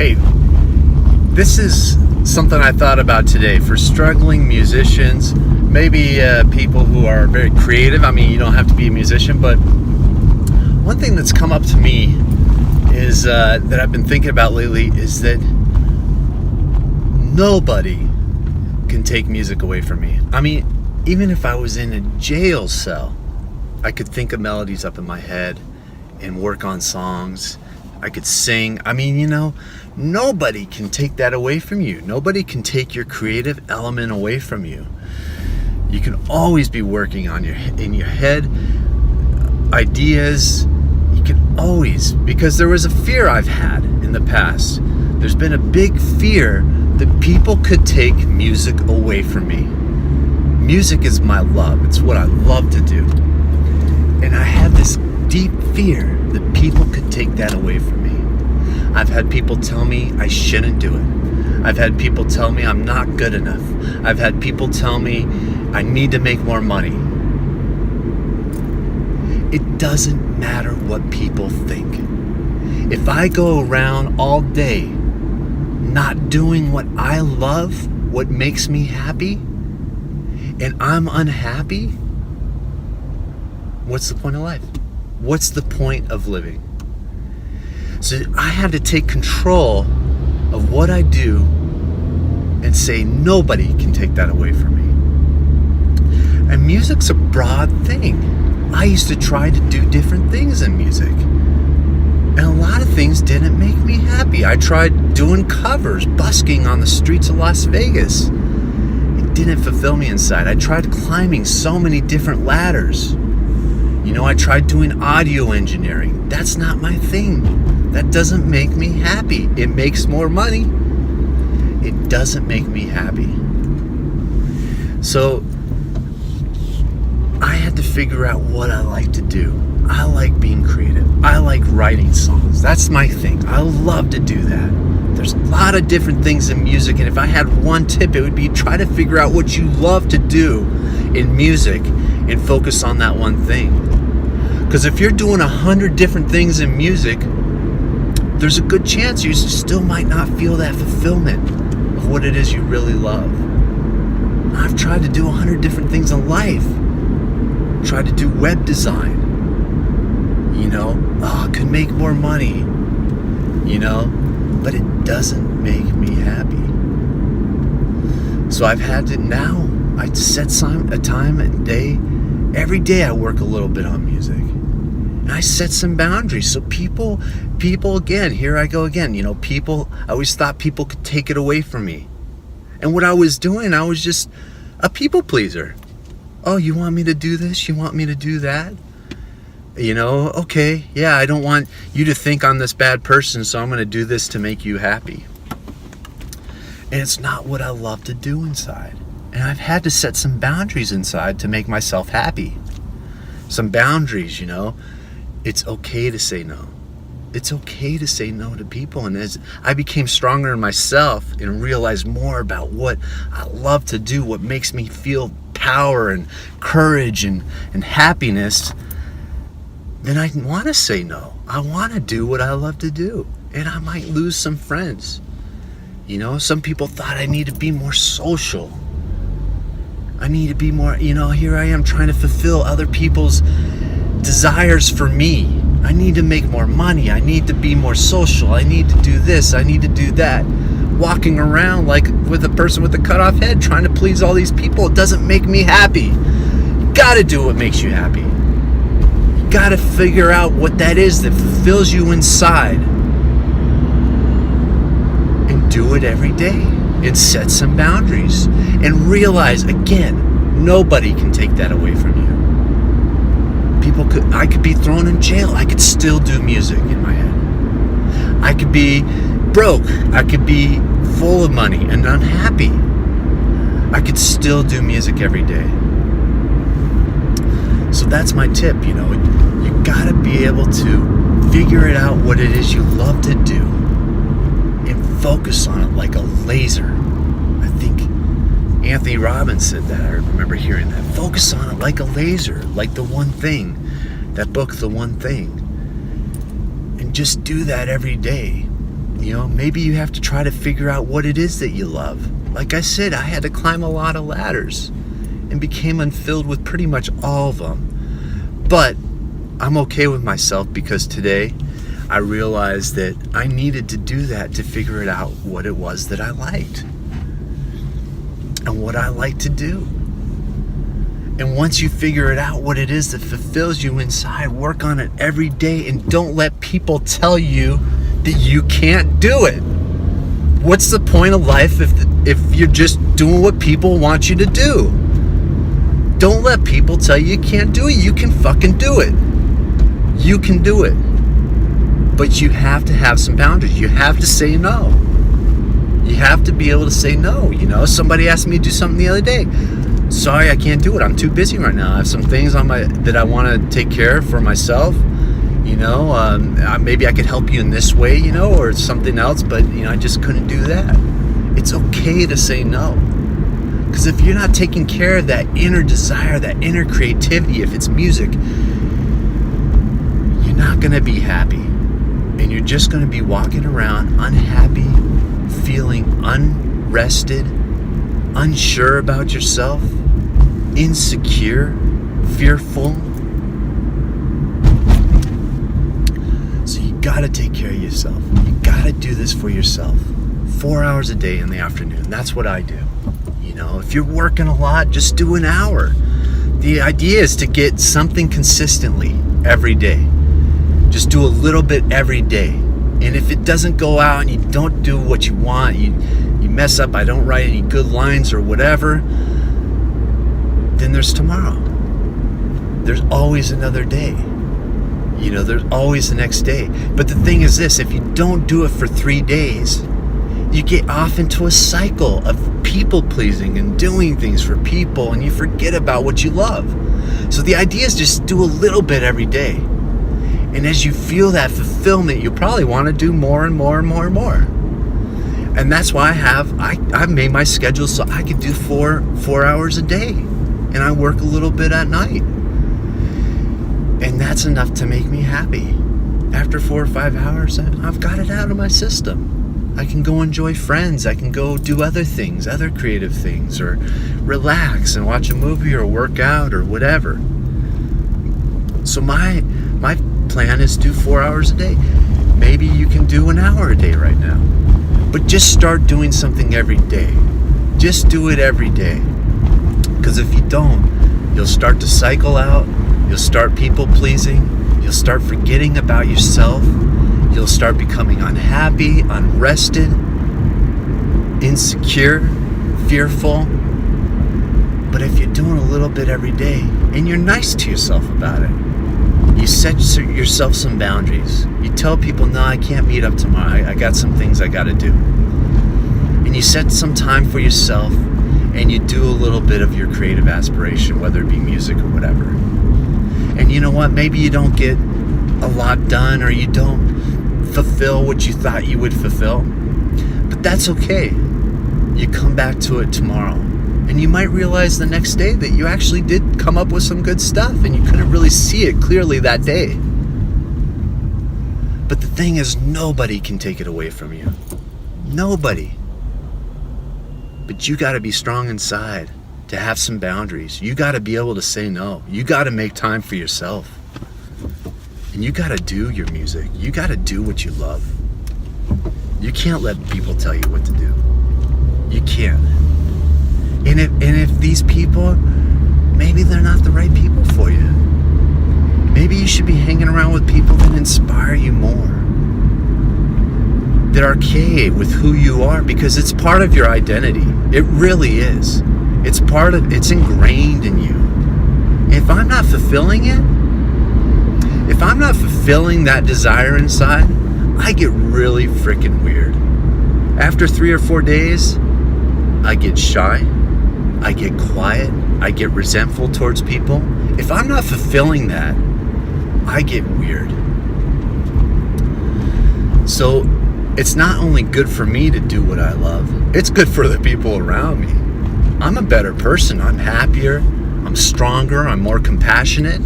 Hey, this is something I thought about today for struggling musicians, maybe people who are very creative. I mean, you don't have to be a musician, but one thing that's come up to me is that I've been thinking about lately is that nobody can take music away from me. I mean, even if I was in a jail cell, I could think of melodies up in my head and work on songs. I could sing. I mean, nobody can take that away from you. Nobody can take your creative element away from you. You can always be working on in your head, ideas. You can always, because there was a fear I've had in the past. There's been a big fear that people could take music away from me. Music is my love. It's what I love to do. And I had this deep fear that people could take that away from me. I've had people tell me I shouldn't do it. I've had people tell me I'm not good enough. I've had people tell me I need to make more money. It doesn't matter what people think. If I go around all day not doing what I love, what makes me happy, and I'm unhappy, what's the point of life? What's the point of living? So I had to take control of what I do and say nobody can take that away from me. And music's a broad thing. I used to try to do different things in music. And a lot of things didn't make me happy. I tried doing covers, busking on the streets of Las Vegas. It didn't fulfill me inside. I tried climbing so many different ladders. I tried doing audio engineering. That's not my thing. That doesn't make me happy. It makes more money. It doesn't make me happy. So I had to figure out what I like to do. I like being creative. I like writing songs. That's my thing. I love to do that. There's a lot of different things in music, and if I had one tip, it would be try to figure out what you love to do in music and focus on that one thing. Because if you're doing 100 different things in music, there's a good chance you still might not feel that fulfillment of what it is you really love. I've tried to do 100 different things in life. Tried to do web design. I could make more money. But it doesn't make me happy. So I've had to now, I set a time and day. Every day I work a little bit on music. And I set some boundaries. So people again, here I go again. I always thought people could take it away from me. And what I was doing, I was just a people pleaser. Oh, you want me to do this? You want me to do that? Okay, yeah, I don't want you to think I'm this bad person, so I'm going to do this to make you happy. And it's not what I love to do inside. And I've had to set some boundaries inside to make myself happy. Some boundaries, It's okay to say no. It's okay to say no to people. And as I became stronger in myself and realized more about what I love to do, what makes me feel power and courage and happiness, then I want to say no. I want to do what I love to do. And I might lose some friends. Some people thought I need to be more social. I need to be more, here I am trying to fulfill other people's desires for me. I need to make more money. I need to be more social. I need to do this. I need to do that. Walking around like with a person with a cut off head trying to please all these people. It doesn't make me happy. You gotta do what makes you happy. You gotta figure out what that is that fulfills you inside. And do it every day. And set some boundaries. And realize, again, nobody can take that away from you. I could be thrown in jail. I could still do music in my head. I could be broke. I could be full of money and unhappy. I could still do music every day. So that's my tip, You gotta be able to figure it out what it is you love to do and focus on it like a laser. I think Anthony Robbins said that. I remember hearing that. Focus on it like a laser, like the one thing. That book, The One Thing. And just do that every day. maybe you have to try to figure out what it is that you love. Like I said, I had to climb a lot of ladders and became unfilled with pretty much all of them. But I'm okay with myself because today I realized that I needed to do that to figure it out what it was that I liked and what I like to do. And once you figure it out, what it is that fulfills you inside, work on it every day and don't let people tell you that you can't do it. What's the point of life if you're just doing what people want you to do? Don't let people tell you can't do it. You can fucking do it. You can do it. But you have to have some boundaries. You have to say no. You have to be able to say no. Somebody asked me to do something the other day. Sorry, I can't do it. I'm too busy right now. I have some things that I want to take care of for myself. Maybe I could help you in this way, or something else, but, I just couldn't do that. It's okay to say no. Because if you're not taking care of that inner desire, that inner creativity, if it's music, you're not going to be happy. And you're just going to be walking around unhappy, feeling unrested, unsure about yourself, insecure, fearful. So you gotta take care of yourself. You gotta do this for yourself. 4 hours a day in the afternoon. That's what I do. If you're working a lot, just do an hour. The idea is to get something consistently every day. Just do a little bit every day. And if it doesn't go out and you don't do what you want, you mess up, I don't write any good lines or whatever, then there's tomorrow. There's always another day. There's always the next day. But the thing is this, if you don't do it for 3 days, you get off into a cycle of people pleasing and doing things for people, and you forget about what you love. So the idea is just do a little bit every day. And as you feel that fulfillment, you'll probably want to do more and more and more and more. And that's why I've made my schedule so I could do four hours a day. And I work a little bit at night. And that's enough to make me happy. After 4 or 5 hours, I've got it out of my system. I can go enjoy friends. I can go do other things, other creative things, or relax and watch a movie or work out or whatever. So my plan is to do 4 hours a day. Maybe you can do an hour a day right now. But just start doing something every day. Just do it every day. Because if you don't, you'll start to cycle out. You'll start people pleasing. You'll start forgetting about yourself. You'll start becoming unhappy, unrested, insecure, fearful. But if you're doing a little bit every day and you're nice to yourself about it, you set yourself some boundaries. You tell people, no, I can't meet up tomorrow. I got some things I got to do. And you set some time for yourself and you do a little bit of your creative aspiration, whether it be music or whatever. And you know what? Maybe you don't get a lot done or you don't fulfill what you thought you would fulfill. But that's okay. You come back to it tomorrow. And you might realize the next day that you actually did come up with some good stuff and you couldn't really see it clearly that day. But the thing is, nobody can take it away from you. Nobody. But you got to be strong inside to have some boundaries. You got to be able to say no. You got to make time for yourself. And you got to do your music. You got to do what you love. You can't let people tell you what to do. You can't. And if these people, maybe they're not the right people for you. Maybe you should be hanging around with people that inspire you more. That are okay with who you are, because it's part of your identity. It really is. It's ingrained in you. If I'm not fulfilling it, if I'm not fulfilling that desire inside, I get really freaking weird. After 3 or 4 days, I get shy. I get quiet. I get resentful towards people. If I'm not fulfilling that, I get weird. So it's not only good for me to do what I love, it's good for the people around me. I'm a better person. I'm happier. I'm stronger. I'm more compassionate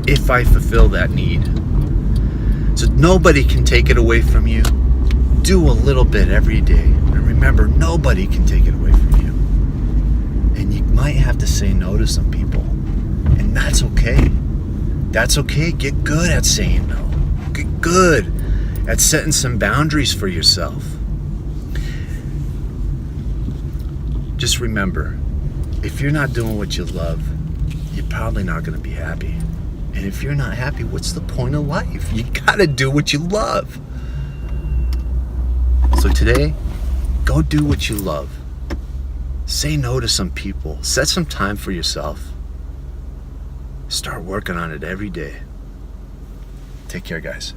if I fulfill that need. So nobody can take it away from you. do a little bit every day. And remember, nobody can take it away from you. And you might have to say no to some people. And that's okay. That's okay. Get good at saying no. Get good at setting some boundaries for yourself. Just remember, if you're not doing what you love, you're probably not going to be happy. And if you're not happy, what's the point of life? You got to do what you love. So today, go do what you love. Say no to some people. Set some time for yourself. Start working on it every day. Take care, guys.